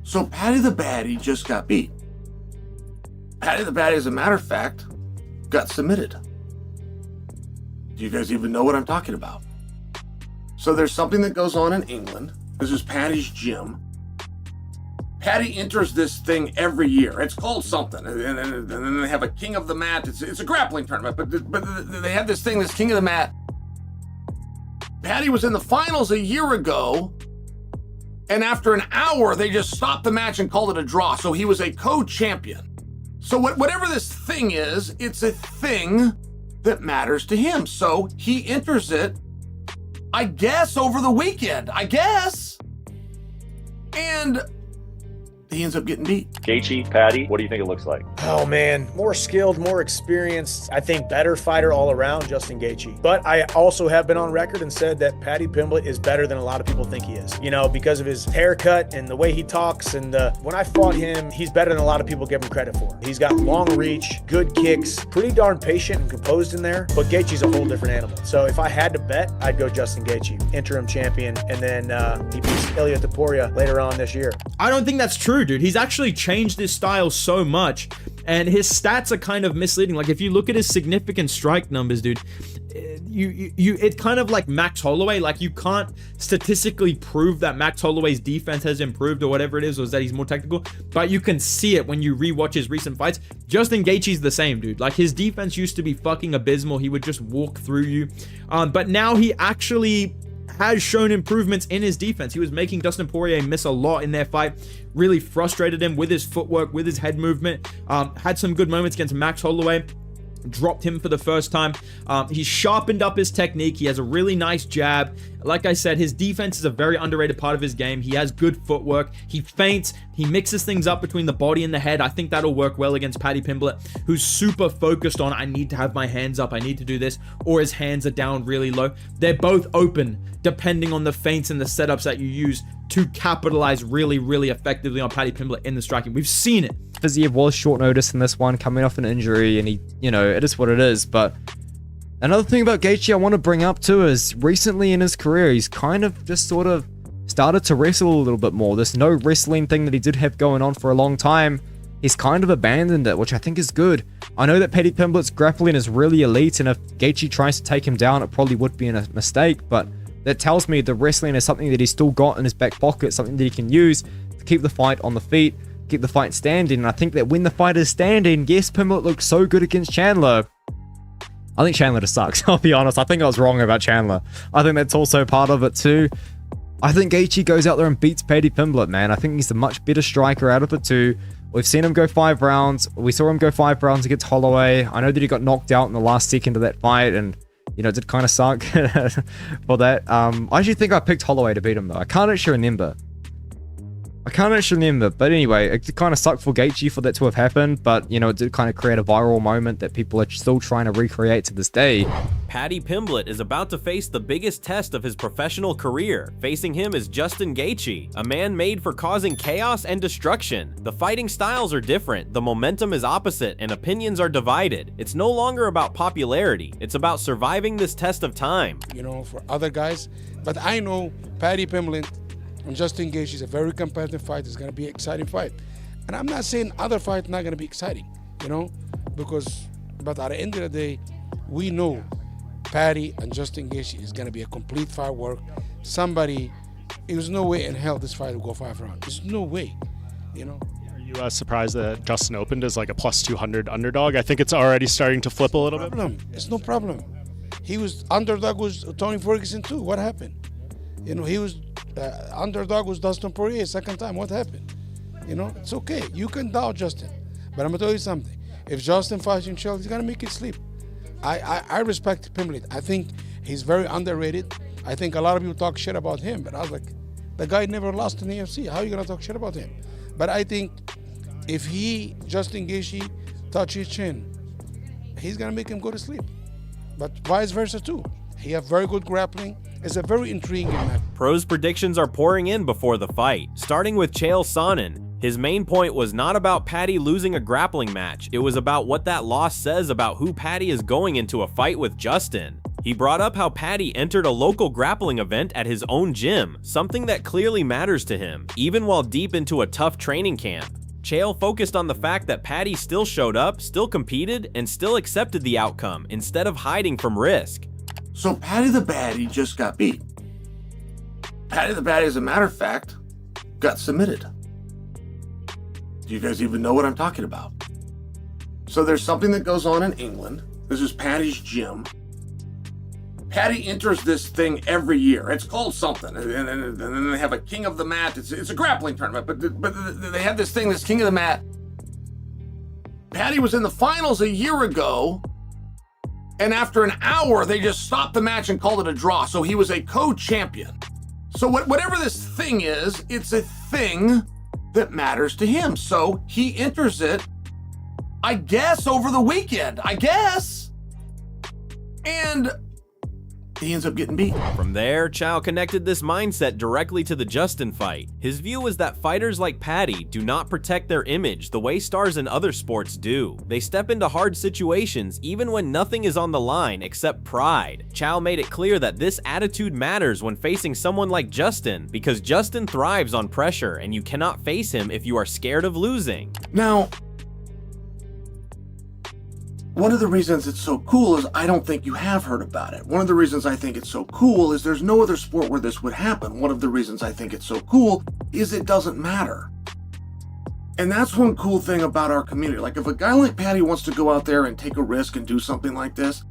So Paddy the Baddy just got beat. Paddy the Baddy, as a matter of fact, got submitted. Do you guys even know what I'm talking about? So there's something that goes on in England. This is Paddy's gym. Paddy enters this thing every year. It's called something. And then they have a king of the mat. It's a grappling tournament, but they have this thing, this king of the mat. Paddy was in the finals a year ago, and after an hour, they just stopped the match and called it a draw. So he was a co-champion. So whatever this thing is, it's a thing that matters to him. So he enters it, I guess, over the weekend, and he ends up getting beat. Gaethje, Paddy, what do you think it looks like? Oh man, more skilled, more experienced, I think better fighter all around, Justin Gaethje. But I also have been on record and said that Paddy Pimblett is better than a lot of people think he is. You know, because of his haircut and the way he talks. And when I fought him, he's better than a lot of people give him credit for. He's got long reach, good kicks, pretty darn patient and composed in there. But Gaethje's a whole different animal. So if I had to bet, I'd go Justin Gaethje, interim champion, and then he beats Ilia Topuria later on this year. I don't think that's true, dude. He's actually changed his style so much, and his stats are kind of misleading. Like, if you look at his significant strike numbers, dude, it's kind of like Max Holloway. Like, you can't statistically prove that Max Holloway's defense has improved or whatever it is, or that he's more technical, but you can see it when you rewatch his recent fights. Justin Gaethje's the same, dude. Like, his defense used to be fucking abysmal. He would just walk through you, but now he actually has shown improvements in his defense. He was making Dustin Poirier miss a lot in their fight, really frustrated him with his footwork, with his head movement. Had some good moments against Max Holloway, dropped him for the first time. He's sharpened up his technique. He has a really nice jab. Like I said, his defense is a very underrated part of his game. He has good footwork. He feints. He mixes things up between the body and the head. I think that'll work well against Paddy Pimblett, who's super focused on, I need to have my hands up, I need to do this, or his hands are down really low. They're both open, depending on the feints and the setups that you use to capitalize really, really effectively on Paddy Pimblett in the striking. We've seen it. Fiziev was short notice in this one, coming off an injury, and he, you know, it is what it is. But another thing about Gaethje I want to bring up too is recently in his career, he's kind of just sort of started to wrestle a little bit more. This no wrestling thing that he did have going on for a long time, he's kind of abandoned it, which I think is good. I know that Paddy Pimblett's grappling is really elite, and if Gaethje tries to take him down, it probably would be a mistake, but that tells me the wrestling is something that he's still got in his back pocket, something that he can use to keep the fight on the feet, keep the fight standing. And I think that when the fight is standing, yes, Pimblett looks so good against Chandler. I think Chandler just sucks, I'll be honest. I think I was wrong about Chandler. I think that's also part of it too. I think Gaethje goes out there and beats Paddy Pimblett, man. I think he's the much better striker out of the two. We've seen him go 5 rounds. We saw him go 5 rounds against Holloway. I know that he got knocked out in the last second of that fight, and you know, it did kind of suck for that. I actually think I picked Holloway to beat him, though. I can't actually remember. But anyway, it kind of sucked for Gaethje for that to have happened, but, you know, it did kind of create a viral moment that people are still trying to recreate to this day. Paddy Pimblett is about to face the biggest test of his professional career. Facing him is Justin Gaethje, a man made for causing chaos and destruction. The fighting styles are different, the momentum is opposite, and opinions are divided. It's no longer about popularity, it's about surviving this test of time. You know, for other guys, but I know Paddy Pimblett and Justin Gaethje is a very competitive fight. It's going to be an exciting fight. And I'm not saying other fights not going to be exciting, you know, but at the end of the day, we know Paddy and Justin Gaethje is going to be a complete firework. There's no way in hell this fight will go 5 rounds. There's no way, you know. Are you surprised that Justin opened as like a plus 200 underdog? I think it's already starting to flip a little bit. It's no problem. He was underdog was Tony Ferguson too. What happened? You know, he was underdog was Dustin Poirier second time. What happened? You know, it's okay. You can doubt Justin, but I'm gonna tell you something. If Justin fights in Chelsea, he's gonna make it sleep. I respect Pimblett. I think he's very underrated. I think a lot of people talk shit about him, but I was like, the guy never lost in the UFC. How are you gonna talk shit about him? But I think if Justin Gaethje, touch his chin, he's gonna make him go to sleep. But vice versa too. He have very good grappling. It's a very intriguing match. Pros' predictions are pouring in before the fight, starting with Chael Sonnen. His main point was not about Paddy losing a grappling match, it was about what that loss says about who Paddy is going into a fight with Justin. He brought up how Paddy entered a local grappling event at his own gym, something that clearly matters to him, even while deep into a tough training camp. Chael focused on the fact that Paddy still showed up, still competed, and still accepted the outcome instead of hiding from risk. So Paddy the Baddy just got beat. Paddy the Baddy, as a matter of fact, got submitted. Do you guys even know what I'm talking about? So there's something that goes on in England. This is Paddy's gym. Paddy enters this thing every year. It's called something, and then they have a King of the Mat. It's a grappling tournament, but they have this thing, this King of the Mat. Paddy was in the finals a year ago, and after an hour, they just stopped the match and called it a draw. So he was a co-champion. So whatever this thing is, it's a thing that matters to him. So he enters it, I guess, over the weekend. I guess. And he ends up getting beat. From there, Chael connected this mindset directly to the Justin fight. His view was that fighters like Paddy do not protect their image the way stars in other sports do. They step into hard situations even when nothing is on the line except pride. Chael made it clear that this attitude matters when facing someone like Justin, because Justin thrives on pressure and you cannot face him if you are scared of losing. Now, one of the reasons it's so cool is I don't think you have heard about it. One of the reasons I think it's so cool is there's no other sport where this would happen. One of the reasons I think it's so cool is it doesn't matter. And that's one cool thing about our community. Like, if a guy like Paddy wants to go out there and take a risk and do something like this,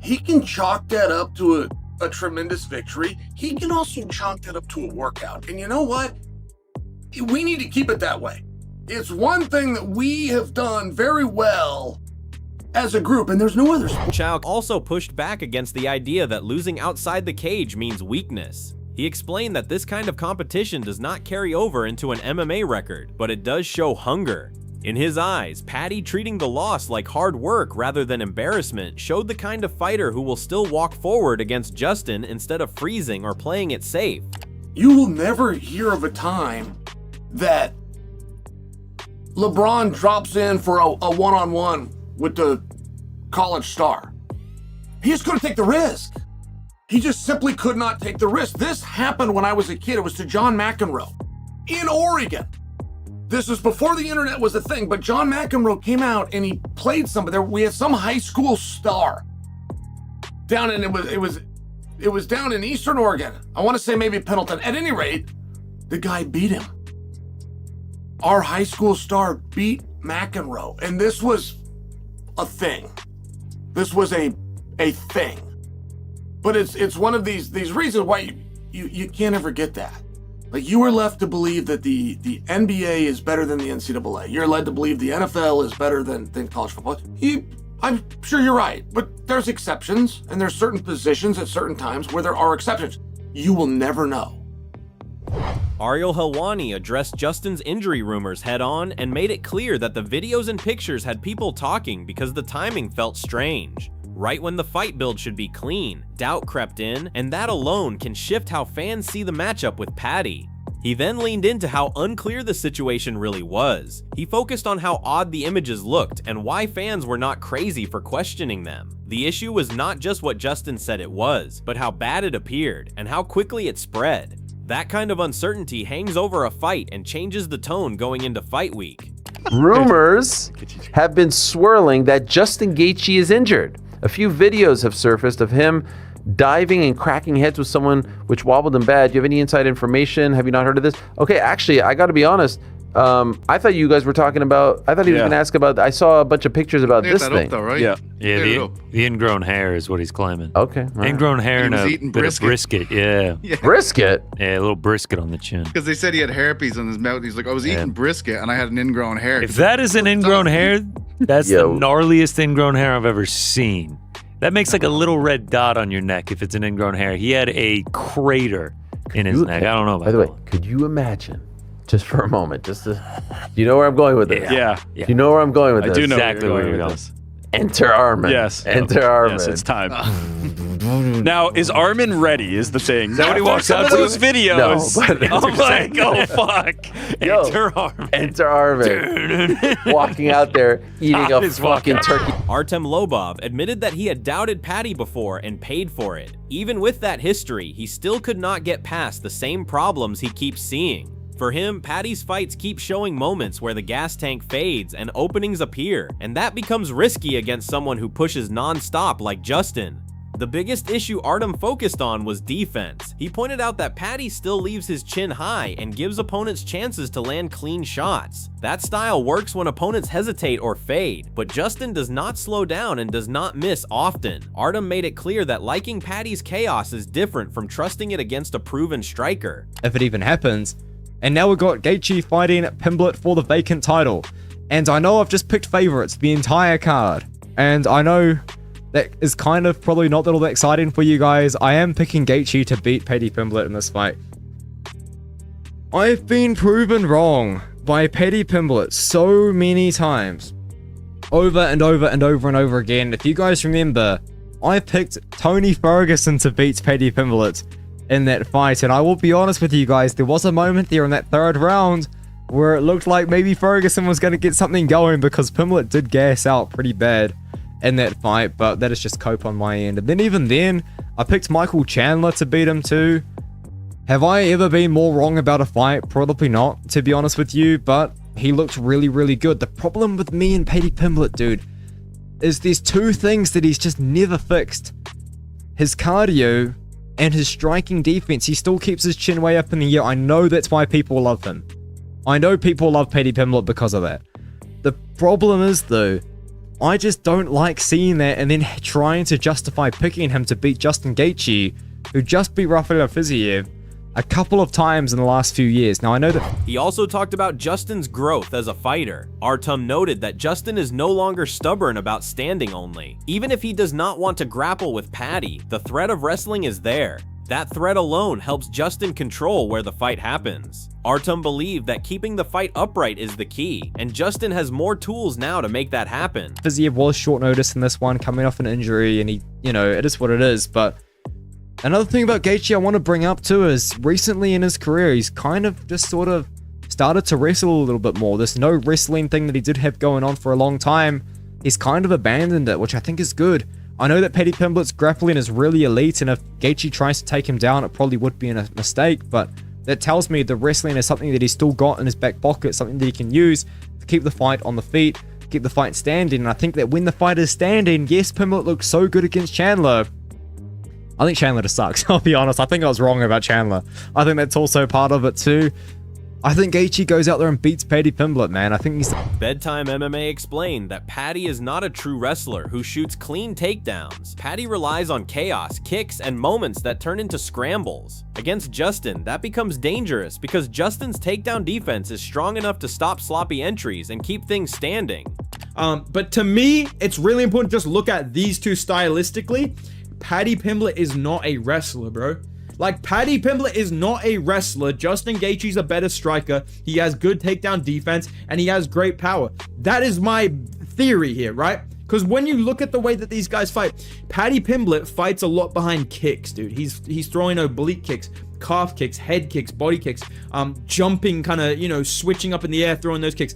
he can chalk that up to a tremendous victory. He can also chalk that up to a workout. And you know what? We need to keep it that way. It's one thing that we have done very well as a group, and there's no other sport. Chael also pushed back against the idea that losing outside the cage means weakness. He explained that this kind of competition does not carry over into an MMA record, but it does show hunger. In his eyes, Paddy treating the loss like hard work rather than embarrassment showed the kind of fighter who will still walk forward against Justin instead of freezing or playing it safe. You will never hear of a time that LeBron drops in for a one-on-one with the college star. He's going to take the risk. He just simply could not take the risk. This happened when I was a kid. It was to John McEnroe in Oregon. This was before the internet was a thing, but John McEnroe came out and he played somebody. We had some high school star down in, it was down in Eastern Oregon. I want to say maybe Pendleton. At any rate, the guy beat him. Our high school star beat McEnroe, and this was a thing. This was a thing. But it's one of these reasons why you can't ever get that. Like, you are left to believe that the NBA is better than the NCAA. You're led to believe the NFL is better than college football. I'm sure you're right, but there's exceptions, and there's certain positions at certain times where there are exceptions. You will never know. Ariel Helwani addressed Justin's injury rumors head-on and made it clear that the videos and pictures had people talking because the timing felt strange. Right when the fight build should be clean, doubt crept in, and that alone can shift how fans see the matchup with Paddy. He then leaned into how unclear the situation really was. He focused on how odd the images looked and why fans were not crazy for questioning them. The issue was not just what Justin said it was, but how bad it appeared and how quickly it spread. That kind of uncertainty hangs over a fight and changes the tone going into fight week. Rumors have been swirling that Justin Gaethje is injured. A few videos have surfaced of him diving and cracking heads with someone, which wobbled him bad. Do you have any inside information? Have you not heard of this? Okay, actually, I got to be honest. I thought you guys were talking about. I thought he was going to ask about. I saw a bunch of pictures about this thing. Up, though, right? Yeah. The ingrown hair is what he's claiming. Okay. Right. Ingrown hair and a eating bit of brisket. Yeah. Brisket? Yeah, a little brisket on the chin. Because they said he had herpes on his mouth. He's like, I was eating brisket and I had an ingrown hair. If that is an ingrown hair, that's the gnarliest ingrown hair I've ever seen. That makes like a little red dot on your neck if it's an ingrown hair. He had a crater in his neck. I don't know about that. By the way, could you imagine, just for a moment, do you know where I'm going with this? Yeah. Do you know where I'm going with this? I do know exactly where you're you're going with this. Enter Armin. Yes. Enter Armin. Yes, it's time. Now, is Armin ready? Is the thing. Now when he walks out to those videos, No, I'm like, oh fuck. Yo, Enter Armin. Enter Armin. Walking out there eating a fucking turkey. Artem Lobov admitted that he had doubted Paddy before and paid for it. Even with that history, he still could not get past the same problems he keeps seeing. For him, Paddy's fights keep showing moments where the gas tank fades and openings appear, and that becomes risky against someone who pushes non-stop like Justin. The biggest issue Artem focused on was defense. He pointed out that Paddy still leaves his chin high and gives opponents chances to land clean shots. That style works when opponents hesitate or fade, but Justin does not slow down and does not miss often. Artem made it clear that liking Paddy's chaos is different from trusting it against a proven striker. If it even happens. And now we've got Gaethje fighting Pimblett for the vacant title. And I know I've just picked favorites the entire card. And I know that is kind of probably not all that exciting for you guys. I am picking Gaethje to beat Paddy Pimblett in this fight. I've been proven wrong by Paddy Pimblett so many times. Over and over and over and over again. If you guys remember, I picked Tony Ferguson to beat Paddy Pimblett in that fight, and I will be honest with you guys, there was a moment there in that third round where it looked like maybe Ferguson was going to get something going because Pimblett did gas out pretty bad in that fight, but that is just cope on my end. And then even then, I picked Michael Chandler to beat him too. Have I ever been more wrong about a fight? Probably not, to be honest with you, but he looked really, really good. The problem with me and Paddy Pimblett, dude, is there's two things that he's just never fixed. His cardio and his striking defense. He still keeps his chin way up in the air. I know that's why people love him. I know people love Paddy Pimblett because of that. The problem is, though, I just don't like seeing that and then trying to justify picking him to beat Justin Gaethje, who just beat Rafael Fiziev a couple of times in the last few years. Now, I know that... He also talked about Justin's growth as a fighter. Artem noted that Justin is no longer stubborn about standing only. Even if he does not want to grapple with Paddy, the threat of wrestling is there. That threat alone helps Justin control where the fight happens. Artem believed that keeping the fight upright is the key, and Justin has more tools now to make that happen. Fiziev was short notice in this one, coming off an injury, and he, it is what it is, but... Another thing about Gaethje I want to bring up too is recently in his career, he's kind of just sort of started to wrestle a little bit more. This no wrestling thing that he did have going on for a long time, he's kind of abandoned it, which I think is good. I know that Paddy Pimblett's grappling is really elite, and if Gaethje tries to take him down, it probably would be a mistake, but that tells me the wrestling is something that he's still got in his back pocket, something that he can use to keep the fight on the feet, keep the fight standing, and I think that when the fight is standing, yes, Pimblett looks so good against Chandler. I think Chandler just sucks, I'll be honest. I think I was wrong about Chandler. I think that's also part of it too. I think Gaethje goes out there and beats Paddy Pimblett, man. I think he's... Bedtime MMA explained that Paddy is not a true wrestler who shoots clean takedowns. Paddy relies on chaos, kicks, and moments that turn into scrambles. Against Justin, that becomes dangerous because Justin's takedown defense is strong enough to stop sloppy entries and keep things standing. But to me, it's really important to just look at these two stylistically. Paddy Pimblett is not a wrestler, bro. Like, Paddy Pimblett is not a wrestler. Justin Gaethje's a better striker. He has good takedown defense, and he has great power. That is my theory here, right? Because when you look at the way that these guys fight, Paddy Pimblett fights a lot behind kicks, dude. He's throwing oblique kicks, calf kicks, head kicks, body kicks, jumping, kind of, switching up in the air, throwing those kicks.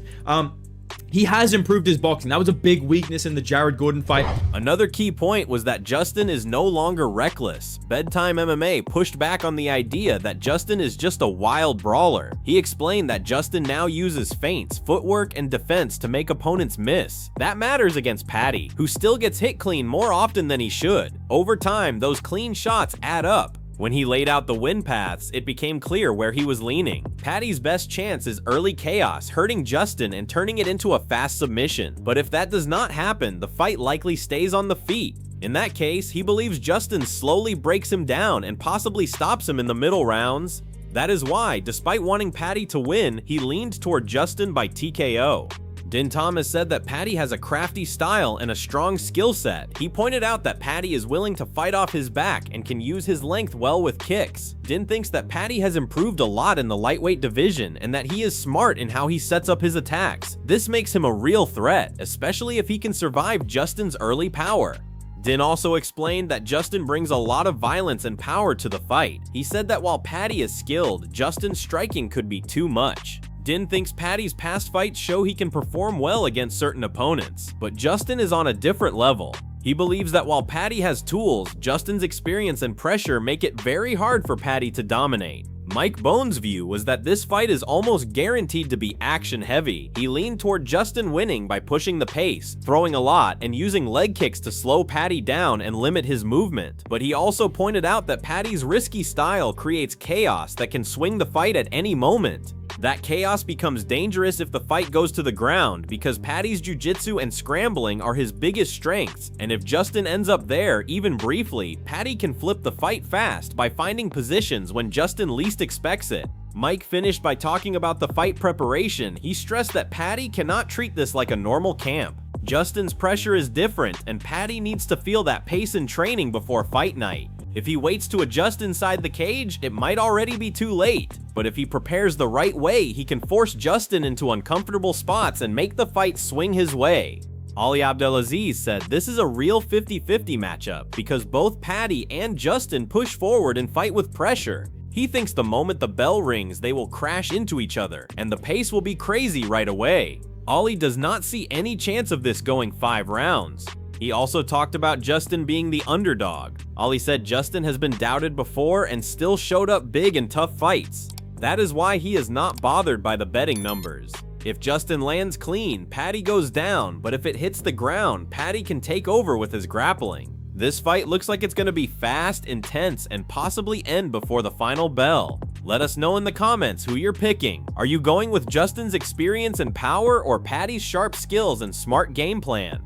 He has improved his boxing. That was a big weakness in the Jared Gordon fight. Another key point was that Justin is no longer reckless. Bedtime MMA pushed back on the idea that Justin is just a wild brawler. He explained that Justin now uses feints, footwork, and defense to make opponents miss. That matters against Paddy, who still gets hit clean more often than he should. Over time, those clean shots add up. When he laid out the win paths, it became clear where he was leaning. Paddy's best chance is early chaos, hurting Justin and turning it into a fast submission. But if that does not happen, the fight likely stays on the feet. In that case, he believes Justin slowly breaks him down and possibly stops him in the middle rounds. That is why, despite wanting Paddy to win, he leaned toward Justin by TKO. Din Thomas said that Paddy has a crafty style and a strong skill set. He pointed out that Paddy is willing to fight off his back and can use his length well with kicks. Din thinks that Paddy has improved a lot in the lightweight division and that he is smart in how he sets up his attacks. This makes him a real threat, especially if he can survive Justin's early power. Din also explained that Justin brings a lot of violence and power to the fight. He said that while Paddy is skilled, Justin's striking could be too much. Din thinks Paddy's past fights show he can perform well against certain opponents, but Justin is on a different level. He believes that while Paddy has tools, Justin's experience and pressure make it very hard for Paddy to dominate. Mike Bones' view was that this fight is almost guaranteed to be action-heavy. He leaned toward Justin winning by pushing the pace, throwing a lot, and using leg kicks to slow Paddy down and limit his movement. But he also pointed out that Paddy's risky style creates chaos that can swing the fight at any moment. That chaos becomes dangerous if the fight goes to the ground because Paddy's jiu-jitsu and scrambling are his biggest strengths, and if Justin ends up there, even briefly, Paddy can flip the fight fast by finding positions when Justin least expects it. Mike finished by talking about the fight preparation. He stressed that Paddy cannot treat this like a normal camp. Justin's pressure is different, and Paddy needs to feel that pace in training before fight night. If he waits to adjust inside the cage, it might already be too late. But if he prepares the right way, he can force Justin into uncomfortable spots and make the fight swing his way. Ali Abdelaziz said this is a real 50-50 matchup because both Paddy and Justin push forward and fight with pressure. He thinks the moment the bell rings, they will crash into each other, and the pace will be crazy right away. Ali does not see any chance of this going 5 rounds. He also talked about Justin being the underdog. Ali said Justin has been doubted before and still showed up big in tough fights. That is why he is not bothered by the betting numbers. If Justin lands clean, Paddy goes down, but if it hits the ground, Paddy can take over with his grappling. This fight looks like it's going to be fast, intense, and possibly end before the final bell. Let us know in the comments who you're picking. Are you going with Justin's experience and power or Paddy's sharp skills and smart game plan?